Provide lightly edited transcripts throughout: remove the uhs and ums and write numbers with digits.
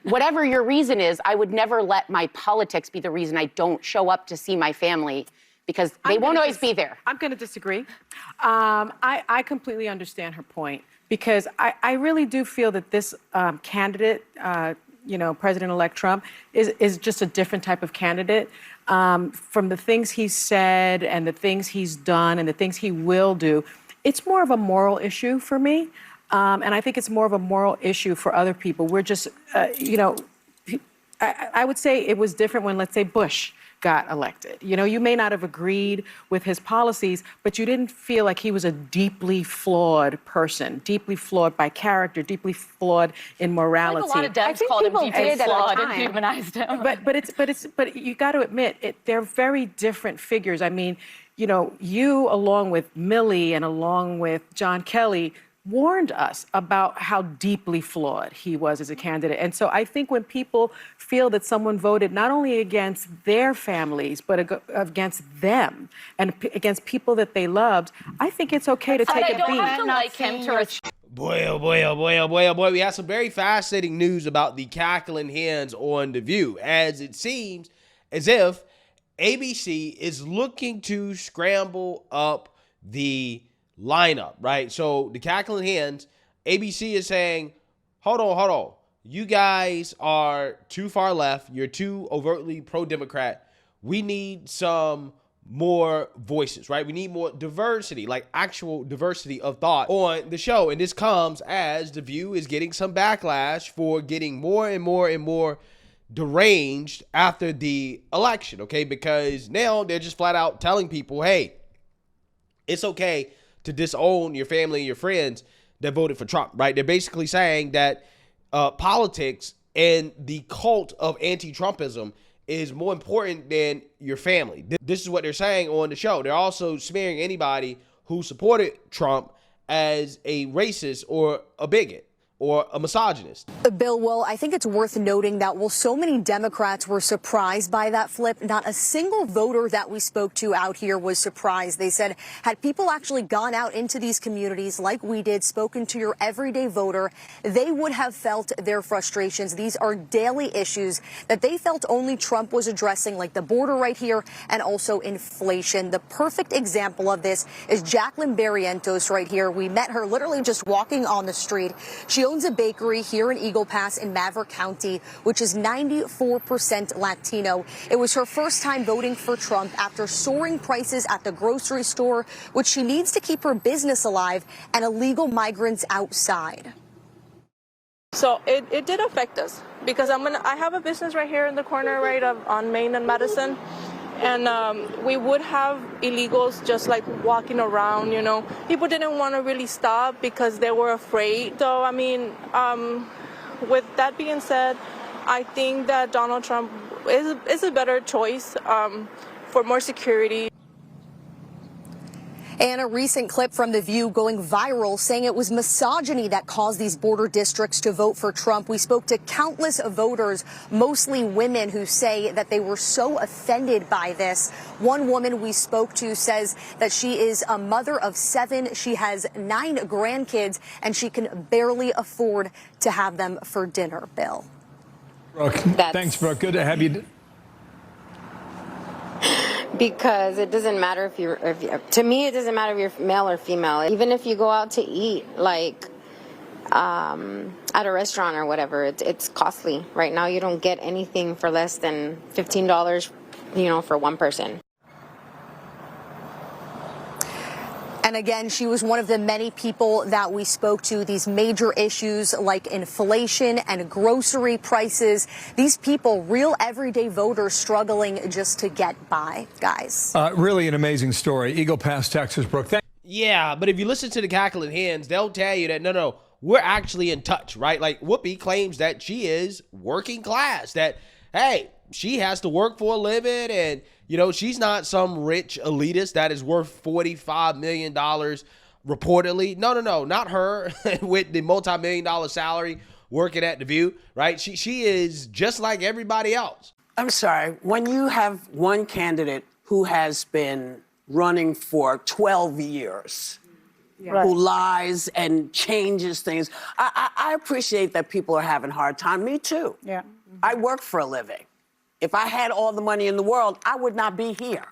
whatever your reason is, I would never let my politics be the reason I don't show up to see my family, because they won't always be there. I'm going to disagree. I completely understand her point, because I really do feel that this candidate, President-elect Trump, is just a different type of candidate. From the things he's said and the things he's done and the things he will do, it's more of a moral issue for me. And I think it's more of a moral issue for other people. We're just, I would say it was different when, let's say, Bush got elected. You may not have agreed with his policies, but you didn't feel like he was a deeply flawed person, deeply flawed by character, deeply flawed in morality. Like a lot of Dems called him deeply flawed and demonized him. But you got to admit, they're very different figures. I mean, you along with Milley and along with John Kelly warned us about how deeply flawed he was as a candidate. And so I think when people feel that someone voted not only against their families, but against them and against people that they loved, I think it's okay to take a beat. I don't have to like him to Boy, oh boy, oh boy, oh boy, oh boy. We have some very fascinating news about the cackling hens on The View, as it seems as if ABC is looking to scramble up the lineup, right? So the cackling hens, ABC is saying, hold on. You guys are too far left. You're too overtly pro-Democrat. We need some more voices, right? We need more diversity, like actual diversity of thought on the show. And this comes as The View is getting some backlash for getting more and more deranged after the election, okay? Because now they're just flat out telling people, hey, it's okay to disown your family and your friends that voted for Trump, right? They're basically saying that politics and the cult of anti-Trumpism is more important than your family. This is what they're saying on the show. They're also smearing anybody who supported Trump as a racist or a bigot or a misogynist. Bill, well, I think it's worth noting that while so many Democrats were surprised by that flip, not a single voter that we spoke to out here was surprised. They said, had people actually gone out into these communities like we did, spoken to your everyday voter, they would have felt their frustrations. These are daily issues that they felt only Trump was addressing, like the border right here and also inflation. The perfect example of this is Jacqueline Barrientos right here. We met her literally just walking on the street. She owns a bakery here in Eagle Pass in Maverick County, which is 94% Latino. It was her first time voting for Trump after soaring prices at the grocery store, which she needs to keep her business alive, and illegal migrants outside. So it did affect us, because I have a business right here in the corner, right on Main and Madison. And we would have illegals just like walking around, People didn't want to really stop because they were afraid. So, with that being said, I think that Donald Trump is a better choice for more security. And a recent clip from The View going viral saying it was misogyny that caused these border districts to vote for Trump. We spoke to countless voters, mostly women, who say that they were so offended by this. One woman we spoke to says that she is a mother of 7. She has 9 grandkids, and she can barely afford to have them for dinner. Bill. Brooke, thanks, Brooke. Good to have you. Because it doesn't matter to me, it doesn't matter if you're male or female. Even if you go out to eat, like at a restaurant or whatever, it's costly. Right now, you don't get anything for less than $15, for one person. And again, she was one of the many people that we spoke to. These major issues like inflation and grocery prices. These people, real everyday voters, struggling just to get by, guys. Really an amazing story. Eagle Pass, Texas, Brooke. Yeah, but if you listen to the cackling hens, they'll tell you that, no, we're actually in touch, right? Like Whoopi claims that she is working class, that, hey, she has to work for a living, and she's not some rich elitist that is worth $45 million reportedly. No, not her with the multi-million-dollar salary working at The View, right? She is just like everybody else. I'm sorry. When you have one candidate who has been running for 12 years, who lies and changes things. I appreciate that people are having a hard time. Me too. Yeah. I work for a living. If I had all the money in the world, I would not be here.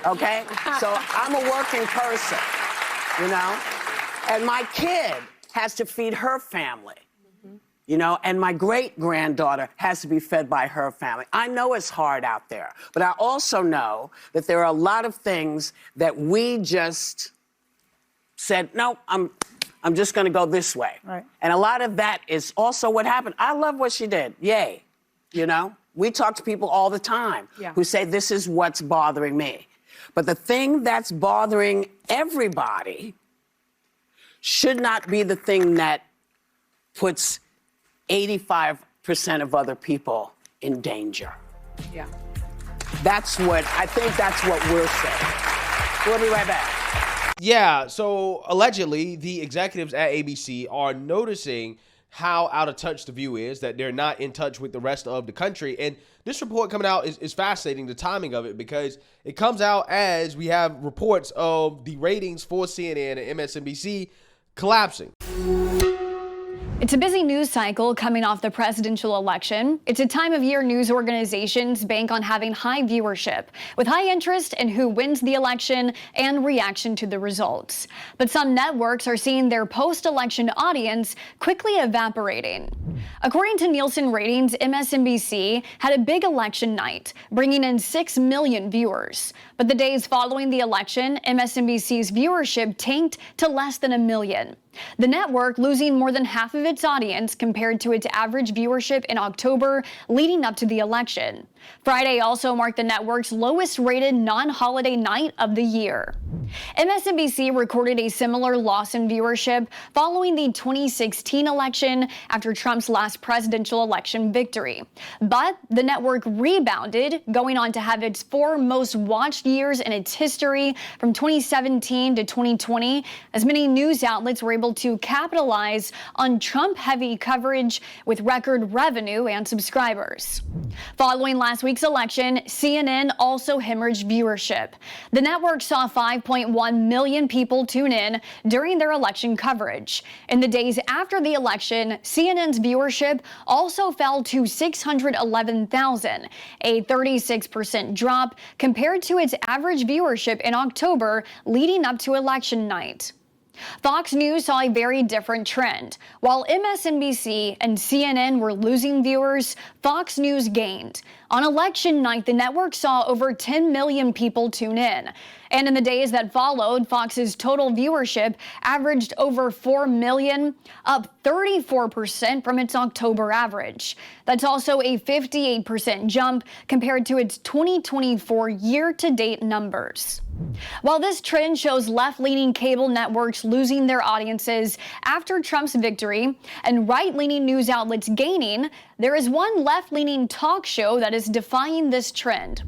Okay? So I'm a working person, you know? And my kid has to feed her family, you know? And my great-granddaughter has to be fed by her family. I know it's hard out there, but I also know that there are a lot of things that we just said, no, I'm just going to go this way. Right. And a lot of that is also what happened. I love what she did. Yay. You know? We talk to people all the time who say, this is what's bothering me. But the thing that's bothering everybody should not be the thing that puts 85% of other people in danger. Yeah. That's what we're saying. We'll be right back. Yeah, so allegedly, the executives at ABC are noticing how out of touch The View is, that they're not in touch with the rest of the country. And this report coming out is fascinating, the timing of it, because it comes out as we have reports of the ratings for CNN and MSNBC collapsing. It's a busy news cycle coming off the presidential election. It's a time of year news organizations bank on having high viewership, with high interest in who wins the election and reaction to the results. But some networks are seeing their post-election audience quickly evaporating. According to Nielsen ratings, MSNBC had a big election night, bringing in 6 million viewers. But the days following the election, MSNBC's viewership tanked to less than 1 million. The network losing more than half of its audience compared to its average viewership in October leading up to the election. Friday also marked the network's lowest rated non-holiday night of the year. MSNBC recorded a similar loss in viewership following the 2016 election after Trump's last presidential election victory. But the network rebounded, going on to have its 4 most watched years in its history from 2017 to 2020, as many news outlets were able to capitalize on Trump-heavy coverage with record revenue and subscribers. Following last week's election, CNN also hemorrhaged viewership. The network saw 5.1 million people tune in during their election coverage. In the days after the election, CNN's viewership also fell to 611,000, a 36% drop compared to its average viewership in October leading up to election night. Fox News saw a very different trend. While MSNBC and CNN were losing viewers, Fox News gained. On election night, the network saw over 10 million people tune in. And in the days that followed, Fox's total viewership averaged over 4 million, up 34% from its October average. That's also a 58% jump compared to its 2024 year-to-date numbers. While this trend shows left-leaning cable networks losing their audiences after Trump's victory and right-leaning news outlets gaining, there is one left-leaning talk show that is defying this trend.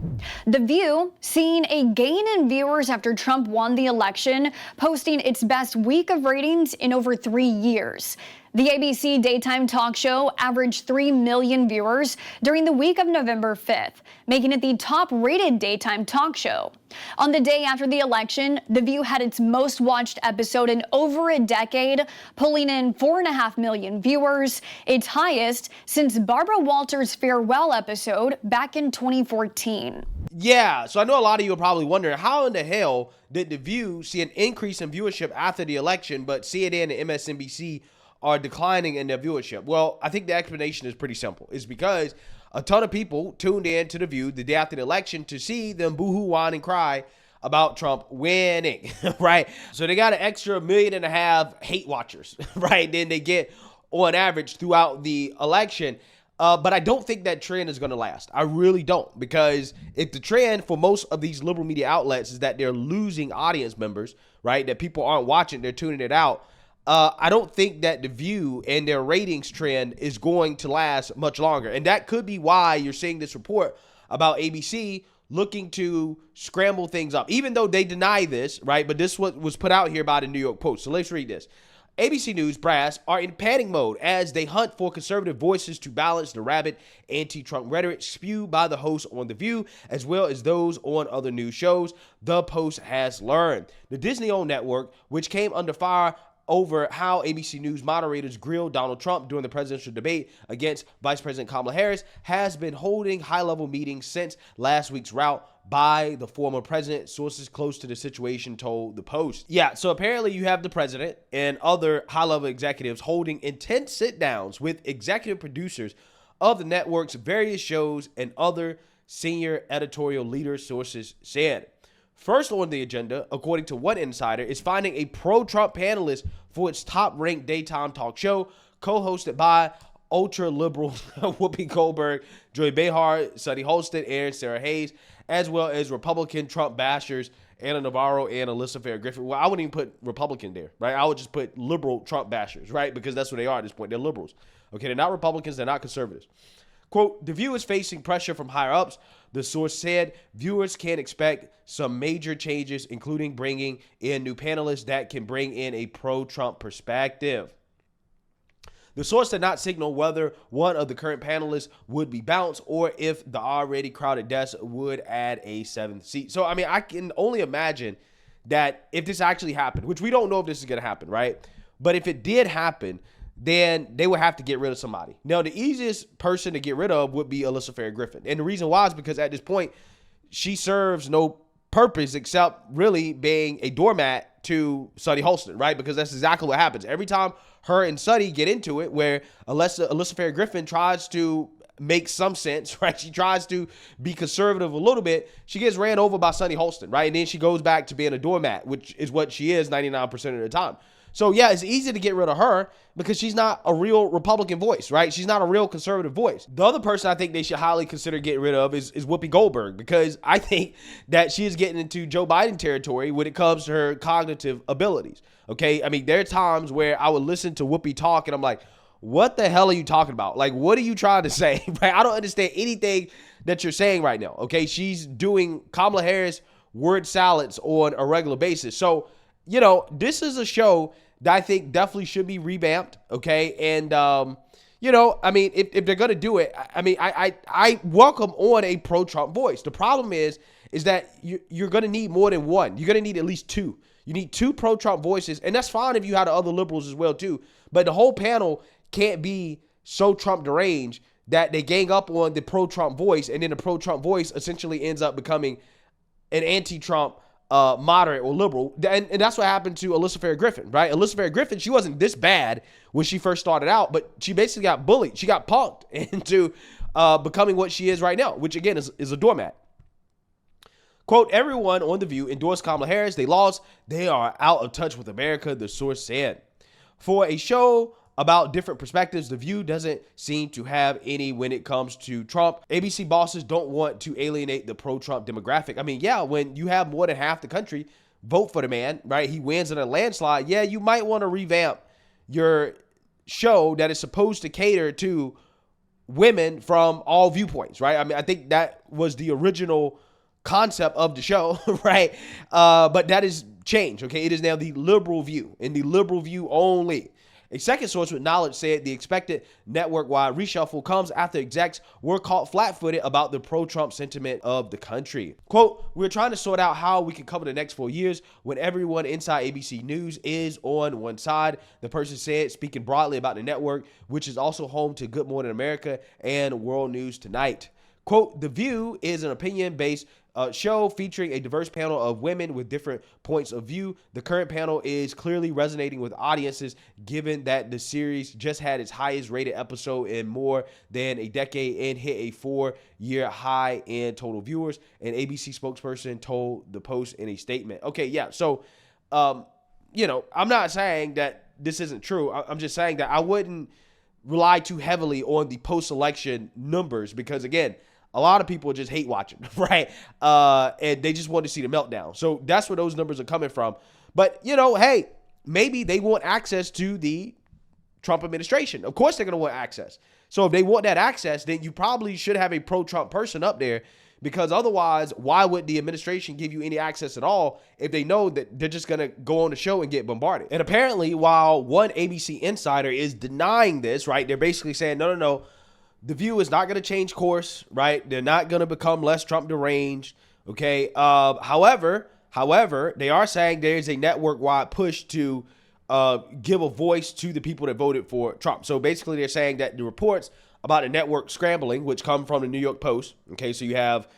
The View, seeing a gain in viewers after Trump won the election, posting its best week of ratings in over 3 years. The ABC daytime talk show averaged 3 million viewers during the week of November 5th, making it the top-rated daytime talk show. On the day after the election, The View had its most watched episode in over a decade, pulling in 4.5 million viewers, its highest since Barbara Walters' farewell episode back in 2014. Yeah, so I know a lot of you are probably wondering, how in the hell did The View see an increase in viewership after the election, but CNN and MSNBC are declining in their viewership? Well, I think the explanation is pretty simple. It's because a ton of people tuned in to The View the day after the election to see them boohoo, whine, and cry about Trump winning, right? So they got an extra 1.5 million hate watchers, right? Then they get on average throughout the election. But I don't think that trend is going to last. I really don't, because if the trend for most of these liberal media outlets is that they're losing audience members, right, that people aren't watching, they're tuning it out, I don't think that The View and their ratings trend is going to last much longer. And that could be why you're seeing this report about ABC looking to scramble things up, even though they deny this, right? But this was put out here by the New York Post. So let's read this. ABC News brass are in panic mode as they hunt for conservative voices to balance the rabid anti-Trump rhetoric spewed by the hosts on The View, as well as those on other news shows, The Post has learned. The Disney-owned network, which came under fire over how ABC News moderators grilled Donald Trump during the presidential debate against Vice President Kamala Harris, has been holding high-level meetings since last week's rout by the former president, sources close to the situation told The Post. Yeah, so apparently you have the president and other high-level executives holding intense sit-downs with executive producers of the network's various shows and other senior editorial leaders, sources said. First on the agenda, according to one insider, is finding a pro-Trump panelist for its top-ranked daytime talk show, co-hosted by ultra-liberal Whoopi Goldberg, Joy Behar, Sunny Holston, and Sarah Hayes, as well as Republican Trump bashers Anna Navarro and Alyssa Farah Griffin. Well, I wouldn't even put Republican there, right? I would just put liberal Trump bashers, right? Because that's what they are at this point. They're liberals. Okay, they're not Republicans. They're not conservatives. Quote, The View is facing pressure from higher ups. The source said viewers can expect some major changes, including bringing in new panelists that can bring in a pro-Trump perspective. The source did not signal whether one of the current panelists would be bounced or if the already crowded desk would add a seventh seat. So, I mean, I can only imagine that if this actually happened, which we don't know if this is going to happen, right? But if it did happen, then they would have to get rid of somebody. Now, the easiest person to get rid of would be Alyssa Farah Griffin. And the reason why is because at this point, she serves no purpose except really being a doormat to Sunny Holston, right? Because that's exactly what happens. Every time her and Sunny get into it, where Alyssa Farah Griffin tries to make some sense, right? She tries to be conservative a little bit. She gets ran over by Sunny Holston, right? And then she goes back to being a doormat, which is what she is 99% of the time. So, yeah, it's easy to get rid of her because she's not a real Republican voice, right? She's not a real conservative voice. The other person I think they should highly consider getting rid of is Whoopi Goldberg, because I think that she is getting into Joe Biden territory when it comes to her cognitive abilities, okay? I mean, there are times where I would listen to Whoopi talk and I'm like, what the hell are you talking about? Like, what are you trying to say? Right? I don't understand anything that you're saying right now, okay? She's doing Kamala Harris word salads on a regular basis. So, you know, this is a show that I think definitely should be revamped, okay? And, you know, I mean, if they're going to do it, I mean, I welcome on a pro-Trump voice. The problem is that you're going to need more than one. You're going to need at least two. You need two pro-Trump voices, and that's fine if you had other liberals as well, too. But the whole panel can't be so Trump deranged that they gang up on the pro-Trump voice, and then the pro-Trump voice essentially ends up becoming an anti-Trump moderate or liberal. And that's what happened to Alyssa Farah Griffin, right? Alyssa Farah Griffin, she wasn't this bad when she first started out, but she basically got bullied. She got punked into becoming what she is right now, which again is a doormat. Quote, everyone on The View endorsed Kamala Harris. They lost. They are out of touch with America, the source said. For a show about different perspectives, The View doesn't seem to have any when it comes to Trump. ABC bosses don't want to alienate the pro-Trump demographic. I mean, yeah, when you have more than half the country vote for the man, right? He wins in a landslide. Yeah, you might want to revamp your show that is supposed to cater to women from all viewpoints, right? I mean, I think that was the original concept of the show, right? But that is changed, okay? It is now the liberal view, and the liberal view only. A second source with knowledge said the expected network-wide reshuffle comes after execs were caught flat-footed about the pro-Trump sentiment of the country. Quote, we're trying to sort out how we can cover the next 4 years when everyone inside ABC News is on one side, the person said, speaking broadly about the network, which is also home to Good Morning America and World News Tonight. Quote, The View is an opinion-based show featuring a diverse panel of women with different points of view. The current panel is clearly resonating with audiences given that the series just had its highest rated episode in more than a decade and hit a 4-year high in total viewers, an ABC spokesperson told The Post in a statement. Okay, yeah, so, you know, I'm not saying that this isn't true. I'm just saying that I wouldn't rely too heavily on the post-election numbers because, again, a lot of people just hate watching, right? And they just want to see the meltdown. So that's where those numbers are coming from. But, you know, hey, maybe they want access to the Trump administration. Of course they're going to want access. So if they want that access, then you probably should have a pro-Trump person up there Because otherwise, why would the administration give you any access at all if they know that they're just going to go on the show and get bombarded? And apparently, while one ABC insider is denying this, right, they're basically saying, no, The View is not going to change course, right? They're not going to become less Trump deranged, okay? However, they are saying there is a network-wide push to give a voice to the people that voted for Trump. So basically, they're saying that the reports about a network scrambling, which come from the New York Post, okay, so you have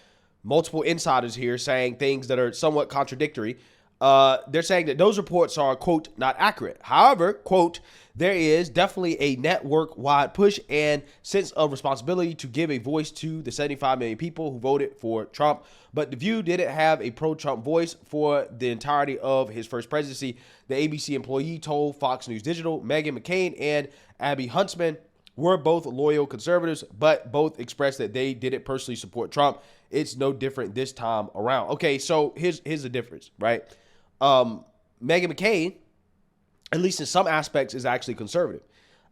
multiple insiders here saying things that are somewhat contradictory. They're saying that those reports are, quote, not accurate. However, quote, there is definitely a network-wide push and sense of responsibility to give a voice to the 75 million people who voted for Trump. But The View didn't have a pro-Trump voice for the entirety of his first presidency. The ABC employee told Fox News Digital, Meghan McCain and Abby Huntsman were both loyal conservatives, but both expressed that they didn't personally support Trump. It's no different this time around. Okay, so here's the difference, right? Meghan McCain, at least in some aspects, is actually conservative.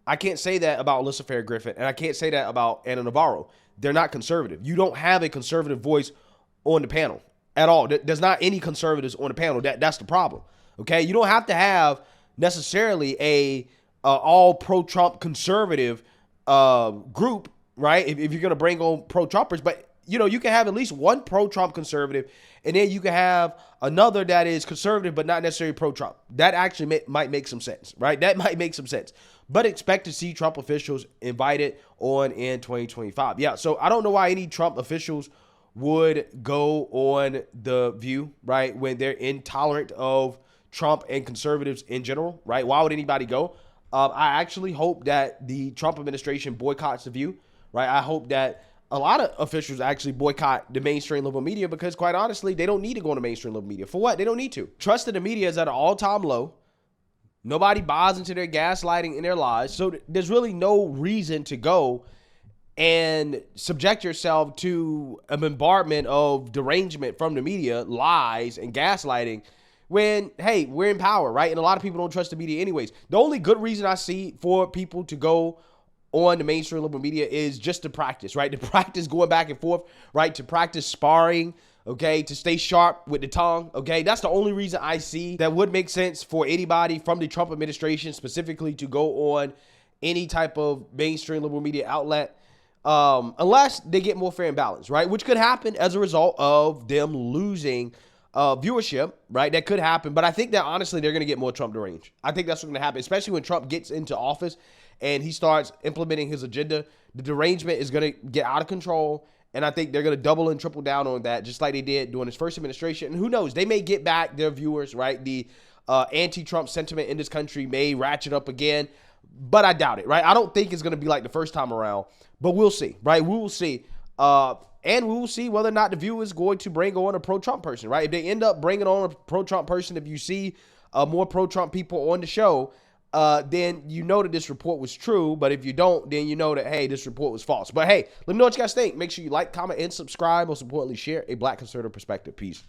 I can't say that about Alyssa Fair Griffin, and I can't say that about Anna Navarro. They're not conservative. You don't have a conservative voice on the panel at all. There's not any conservatives on the panel. That's the problem. Okay, you don't have to have necessarily a all pro-Trump conservative group, right? If you're going to bring on pro-Trumpers, but you can have at least one pro-Trump conservative, and then you can have another that is conservative but not necessarily pro-Trump. That actually might make some sense, right? That might make some sense. But expect to see Trump officials invited on in 2025. Yeah, so I don't know why any Trump officials would go on The View, right, when they're intolerant of Trump and conservatives in general, right? Why would anybody go? I actually hope that the Trump administration boycotts The View, right? I hope that a lot of officials actually boycott the mainstream liberal media because, quite honestly, they don't need to go on the mainstream liberal media. For what? They don't need to. Trust in the media is at an all-time low. Nobody buys into their gaslighting in their lies. So there's really no reason to go and subject yourself to a bombardment of derangement from the media, lies, and gaslighting when, hey, we're in power, right? And a lot of people don't trust the media anyways. The only good reason I see for people to go on the mainstream liberal media is just to practice, right? To practice going back and forth, right? To practice sparring, okay? To stay sharp with the tongue, okay? That's the only reason I see that would make sense for anybody from the Trump administration specifically to go on any type of mainstream liberal media outlet, unless they get more fair and balanced, right? Which could happen as a result of them losing viewership, right? That could happen. But I think that honestly, they're going to get more Trump deranged. I think that's what's going to happen, especially when Trump gets into office and he starts implementing his agenda. The derangement is going to get out of control. And I think they're going to double and triple down on that, just like they did during his first administration. And who knows? They may get back their viewers, right? The anti-Trump sentiment in this country may ratchet up again, but I doubt it, right? I don't think it's going to be like the first time around, but we'll see, right? We will see. And we will see whether or not The View is going to bring on a pro-Trump person, right? If they end up bringing on a pro-Trump person, if you see more pro-Trump people on the show, then you know that this report was true. But if you don't, then you know that, hey, this report was false. But hey, let me know what you guys think. Make sure you like, comment, and subscribe. Most importantly, share a Black conservative perspective. Peace.